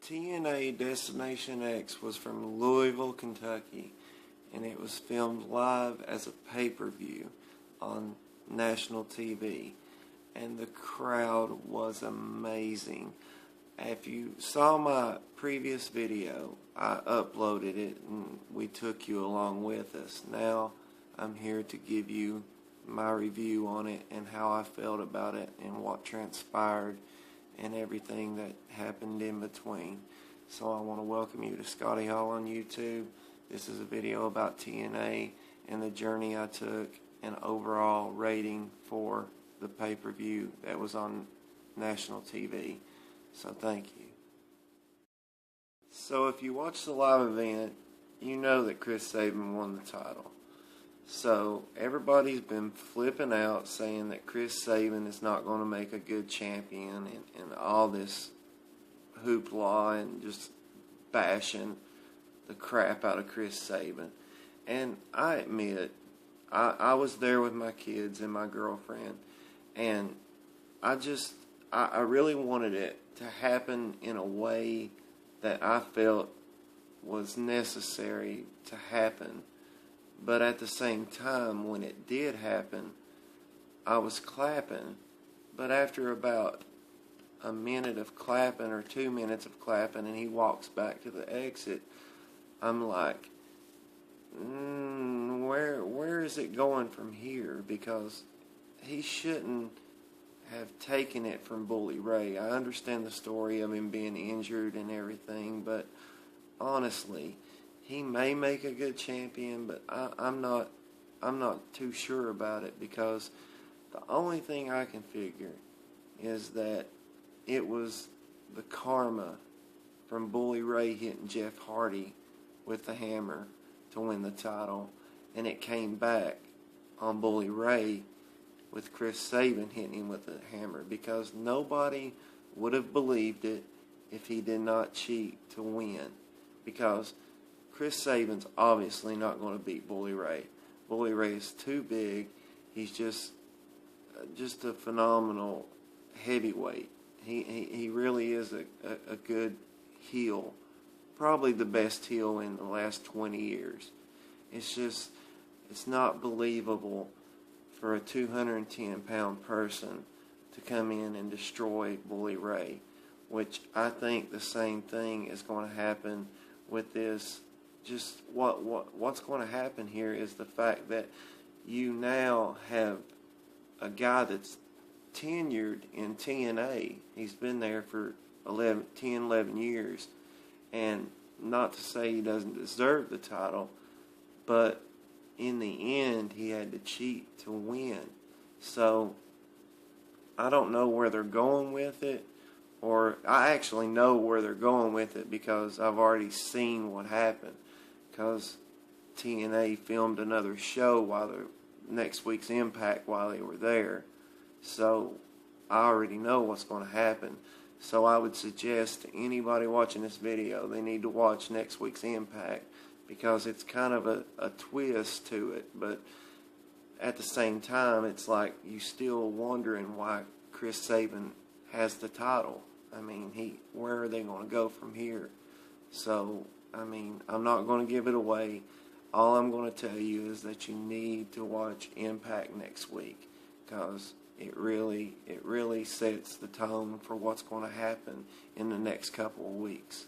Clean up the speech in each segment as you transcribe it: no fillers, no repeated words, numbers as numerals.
T.N.A. Destination X was from Louisville, Kentucky, and it was filmed live as a pay-per-view on national TV, and the crowd was amazing. If you saw my previous video, I uploaded it and we took you along with us. Now I'm here to give you my review on it and how I felt about it and what transpired and everything that happened in between. So I want to welcome you to Scotty Hall on YouTube. This is a video about T.N.A. and the journey I took and overall rating for the pay-per-view that was on national TV. So thank you. So if you watched the live event, you know that Chris Sabin won the title. So everybody's been flipping out saying that Chris Sabin is not going to make a good champion and all this hoopla and just bashing the crap out of Chris Sabin. And I admit, I was there with my kids and my girlfriend, and I really wanted it to happen in a way that I felt was necessary to happen. But at the same time, when it did happen, I was clapping. But after about a minute of clapping or 2 minutes of clapping and he walks back to the exit, I'm like, where is it going from here? Because he shouldn't have taken it from Bully Ray. I understand the story of him being injured and everything, but honestly, he may make a good champion, but I'm not too sure about it, because the only thing I can figure is that it was the karma from Bully Ray hitting Jeff Hardy with the hammer to win the title, and it came back on Bully Ray with Chris Sabin hitting him with the hammer, because nobody would have believed it if he did not cheat to win, because Chris Sabin's obviously not going to beat Bully Ray. Bully Ray is too big. He's just a phenomenal heavyweight. He really is a good heel. Probably the best heel in the last 20 years. It's not believable for a 210-pound person to come in and destroy Bully Ray, which I think the same thing is going to happen with this. Just what's going to happen here is the fact that you now have a guy that's tenured in T.N.A. He's been there for 10, 11 years, and not to say he doesn't deserve the title, but in the end he had to cheat to win. So I don't know where they're going with it, or I actually know where they're going with it because I've already seen what happened, because T.N.A. filmed another show while next week's Impact while they were there. So I already know what's going to happen. So I would suggest to anybody watching this video, they need to watch next week's Impact, because it's kind of a twist to it. But at the same time, it's like you still wondering why Chris Sabin has the title. I mean, where are they going to go from here? So, I mean, I'm not going to give it away. All I'm going to tell you is that you need to watch Impact next week, because it really sets the tone for what's going to happen in the next couple of weeks.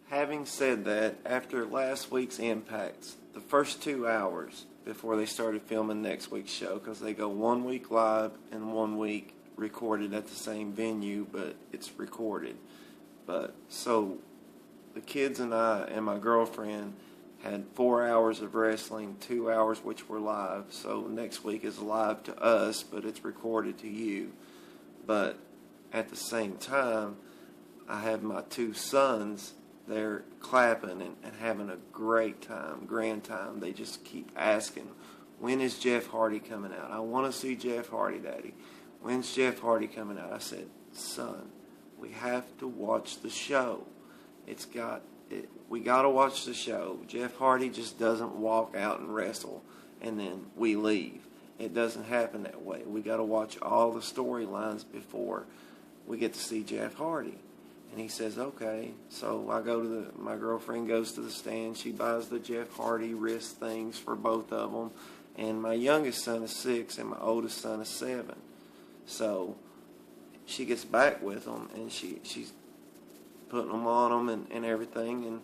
Having said that, after last week's Impacts, the first 2 hours before they started filming next week's show, because they go 1 week live and 1 week recorded at the same venue, but it's recorded. But so the kids and I and my girlfriend had 4 hours of wrestling, 2 hours which were live. So next week is live to us, but it's recorded to you. But at the same time, I have my 2 sons. They're clapping and having a great time, grand time. They just keep asking, when is Jeff Hardy coming out? I want to see Jeff Hardy, Daddy. When's Jeff Hardy coming out? I said, son, we have to watch the show. We got to watch the show. Jeff Hardy just doesn't walk out and wrestle and then we leave. It doesn't happen that way. We got to watch all the storylines before we get to see Jeff Hardy. And he says, okay. So I go to my girlfriend goes to the stand. She buys the Jeff Hardy wrist things for both of them. And my youngest son is 6 and my oldest son is 7. So she gets back with them, and she's putting them on them and everything. And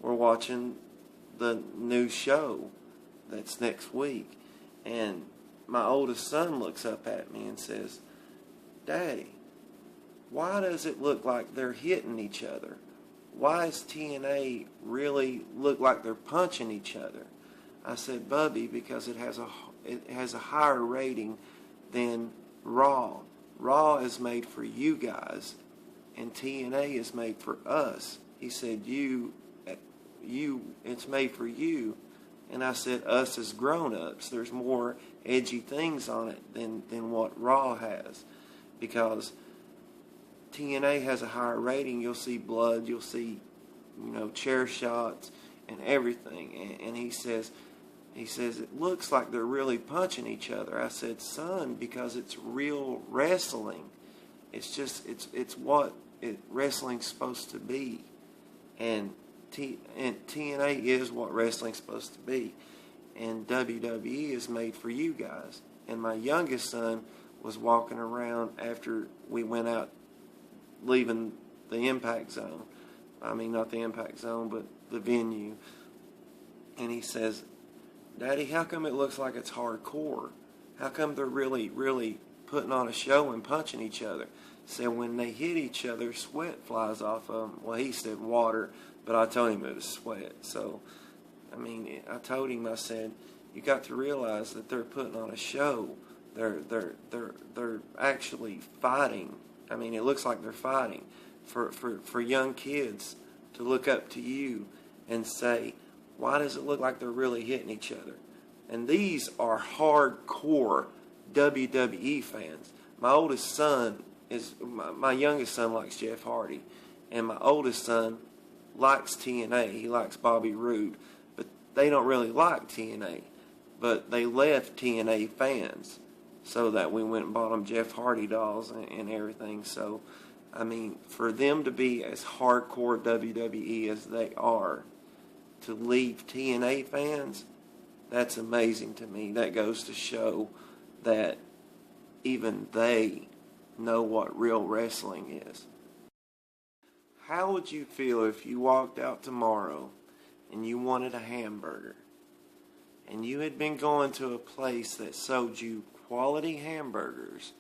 we're watching the new show that's next week. And my oldest son looks up at me and says, Daddy, why does it look like they're hitting each other? Why does T.N.A. really look like they're punching each other? I said, Bubby, because it has a higher rating than Raw. Raw is made for you guys, and T.N.A. is made for us. He said, it's made for you. And I said, us as grown-ups. There's more edgy things on it than what Raw has, because T.N.A. has a higher rating. You'll see blood, you'll see, chair shots and everything. And he says, it looks like they're really punching each other. I said, son, because it's real wrestling. It's what wrestling's supposed to be. And T.N.A. is what wrestling's supposed to be. And WWE is made for you guys. And my youngest son was walking around after we went out, leaving the Impact Zone. I mean, not the Impact Zone, but the venue. And he says, Daddy, how come it looks like it's hardcore? How come they're really, really putting on a show and punching each other? So when they hit each other, sweat flies off of them. Well, he said water, but I told him it was sweat. So, I told him, I said, you got to realize that they're putting on a show. They're actually fighting. It looks like they're fighting for young kids to look up to you and say, why does it look like they're really hitting each other? And these are hardcore WWE fans. My oldest son my youngest son likes Jeff Hardy, and my oldest son likes T.N.A. He likes Bobby Roode, but they don't really like T.N.A. But they left T.N.A. fans, so that we went and bought them Jeff Hardy dolls and everything. So, for them to be as hardcore WWE as they are, to leave T.N.A. fans, that's amazing to me. That goes to show that even they know what real wrestling is. How would you feel if you walked out tomorrow and you wanted a hamburger, and you had been going to a place that sold you quality hamburgers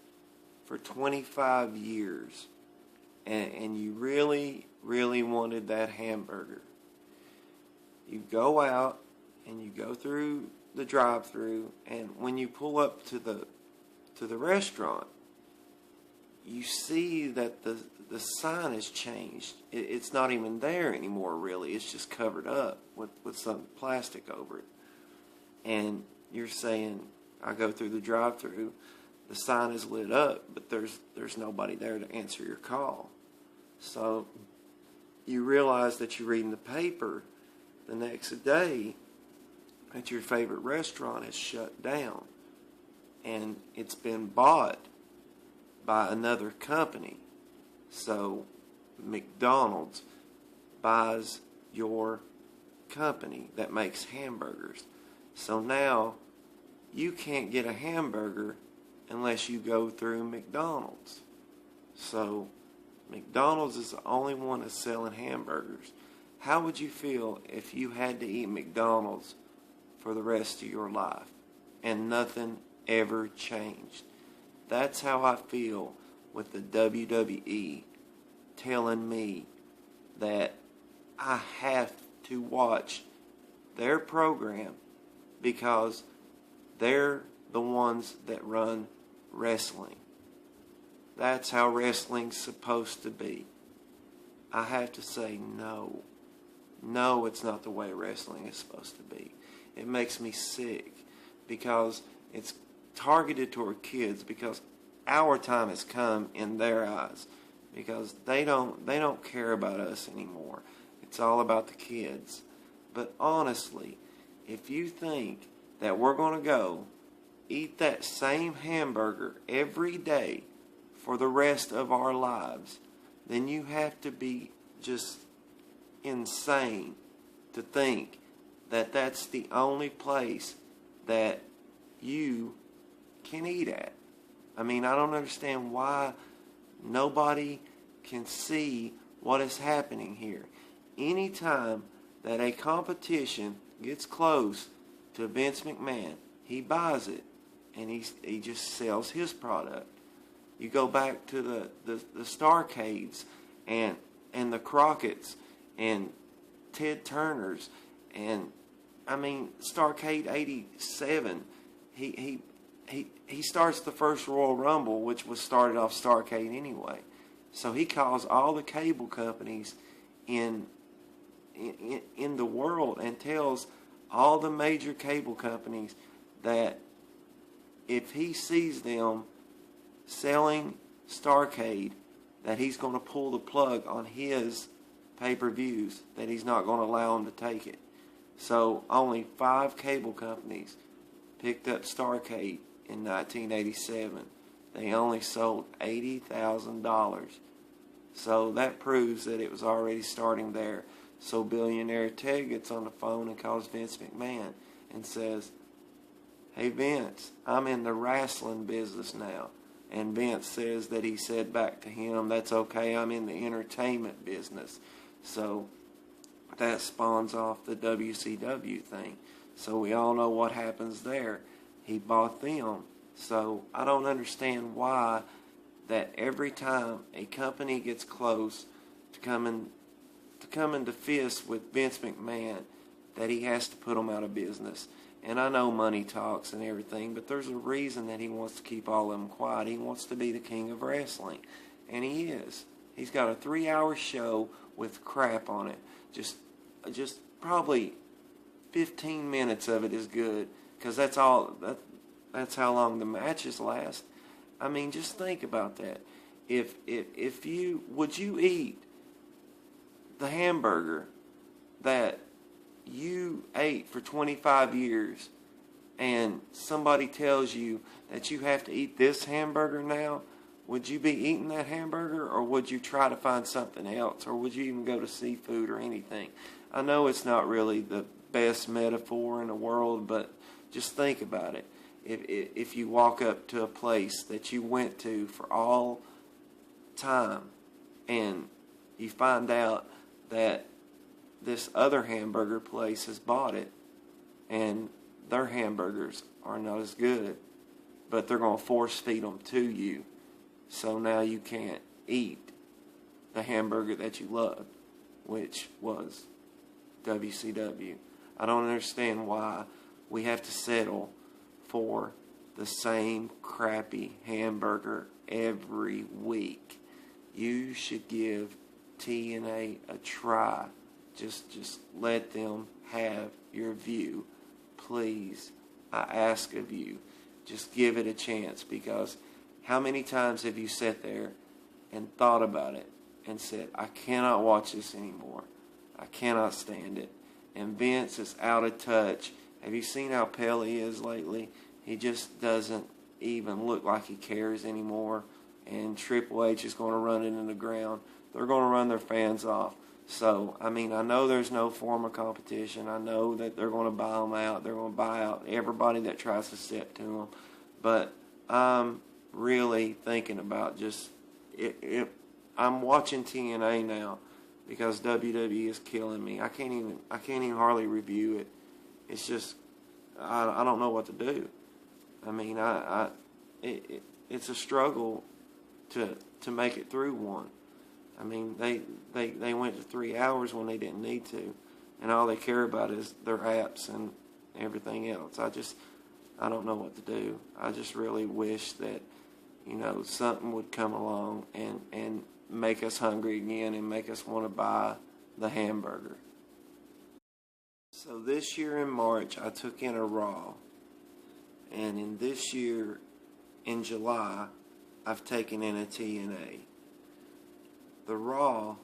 for 25 years, and you really, really wanted that hamburger? You go out and you go through the drive-thru, and when you pull up to the restaurant, you see that the sign has changed. It's not even there anymore, really. It's just covered up with some plastic over it. And you're saying, I go through the drive-thru, the sign is lit up, but there's nobody there to answer your call. So you realize that you're reading the paper the next day that your favorite restaurant is shut down, and it's been bought by another company. So McDonald's buys your company that makes hamburgers. So now you can't get a hamburger unless you go through McDonald's. So McDonald's is the only one that's selling hamburgers. How would you feel if you had to eat McDonald's for the rest of your life and nothing ever changed? That's how I feel with the WWE telling me that I have to watch their program because they're the ones that run wrestling. That's how wrestling's supposed to be. I have to say no. No, it's not the way wrestling is supposed to be. It makes me sick because it's targeted toward kids, because our time has come in their eyes, because they don't care about us anymore. It's all about the kids. But honestly, if you think that we're going to go eat that same hamburger every day for the rest of our lives, then you have to be just insane to think that that's the only place that you can eat at. I mean, I don't understand why nobody can see what is happening here. Anytime that a competition gets close to Vince McMahon, he buys it and he just sells his product. You go back to the Starcades and the Crockett's and Ted Turner's, and I mean Starcade '87. He starts the first Royal Rumble, which was started off Starcade anyway. So he calls all the cable companies in the world and tells all the major cable companies that if he sees them selling Starcade, that he's going to pull the plug on his pay-per-views, that he's not going to allow them to take it. So only 5 cable companies picked up Starcade in 1987. They only sold $80,000. So that proves that it was already starting there. So billionaire Ted gets on the phone and calls Vince McMahon and says, "Hey Vince, I'm in the wrestling business now." And Vince says that he said back to him, "That's okay, I'm in the entertainment business." So that spawns off the WCW thing. So we all know what happens there. He bought them. So I don't understand why that every time a company gets close to coming to fists with Vince McMahon, that he has to put them out of business. And I know money talks and everything, but there's a reason that he wants to keep all of them quiet. He wants to be the king of wrestling. And he is. He's got a 3-hour show with crap on it. Just probably 15 minutes of it is good, because that's how long the matches last. I mean, just think about that. Would you eat the hamburger that you ate for 25 years and somebody tells you that you have to eat this hamburger now? Would you be eating that hamburger, or would you try to find something else, or would you even go to seafood or anything? I know it's not really the best metaphor in the world, but just think about it. If you walk up to a place that you went to for all time and you find out that this other hamburger place has bought it and their hamburgers are not as good, but they're going to force feed them to you, so now you can't eat the hamburger that you loved, which was WCW. I don't understand why we have to settle for the same crappy hamburger every week. You should give T.N.A. a try. Just let them have your view. Please, I ask of you, just give it a chance, because how many times have you sat there and thought about it and said, I cannot watch this anymore. I cannot stand it. And Vince is out of touch. Have you seen how pale he is lately? He just doesn't even look like he cares anymore. And Triple H is going to run it in the ground. They're going to run their fans off. So, I mean, I know there's no form of competition. I know that they're going to buy them out. They're going to buy out everybody that tries to step to them. But I'm really thinking about just, I'm watching TNA now because WWE is killing me. I can't even hardly review it. It's just, I don't know what to do. I mean, it's a struggle to make it through one. I mean, they went to 3 hours when they didn't need to, and all they care about is their apps and everything else. I don't know what to do. I just really wish that, something would come along and make us hungry again and make us want to buy the hamburger. So this year in March, I took in a Raw, and in this year, in July, I've taken in a T.N.A. The Raw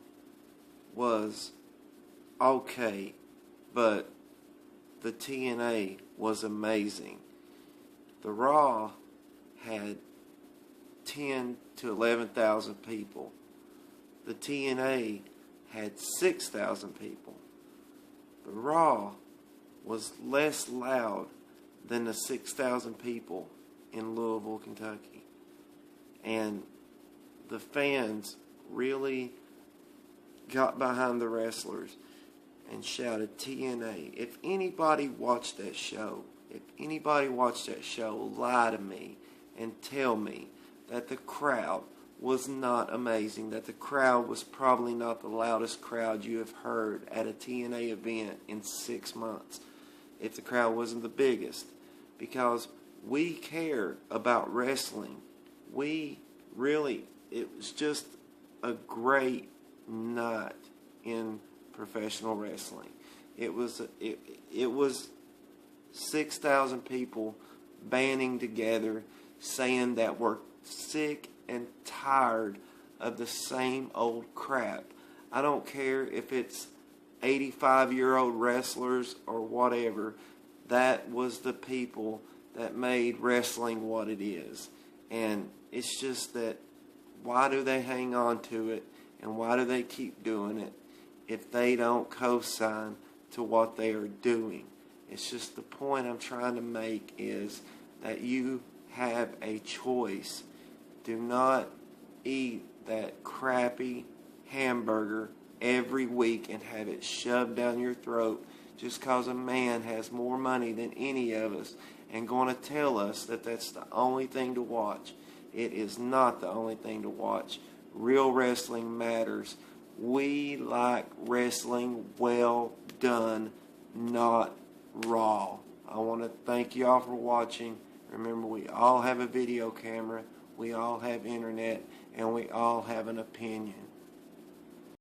was okay, but the T.N.A. was amazing. The Raw had 10 to 11,000 people. the T.N.A. had 6,000 people. The Raw was less loud than the 6,000 people in Louisville, Kentucky. And the fans really got behind the wrestlers and shouted T.N.A. If anybody watched that show, lie to me and tell me that the crowd was not amazing, that the crowd was probably not the loudest crowd you have heard at a T.N.A. event in 6 months, if the crowd wasn't the biggest, because we care about wrestling. It was just a great night in professional wrestling. It was 6,000 people banding together, saying that we're sick and tired of the same old crap. I don't care if it's 85-year-old wrestlers or whatever. That was the people that made wrestling what it is. And it's just that, why do they hang on to it, and why do they keep doing it if they don't co-sign to what they are doing? It's just the point I'm trying to make is that you have a choice. Do not eat that crappy hamburger every week and have it shoved down your throat just because a man has more money than any of us and going to tell us that that's the only thing to watch. It is not the only thing to watch. Real wrestling matters. We like wrestling well done, not raw. I want to thank you all for watching. Remember, we all have a video camera, we all have internet, and we all have an opinion.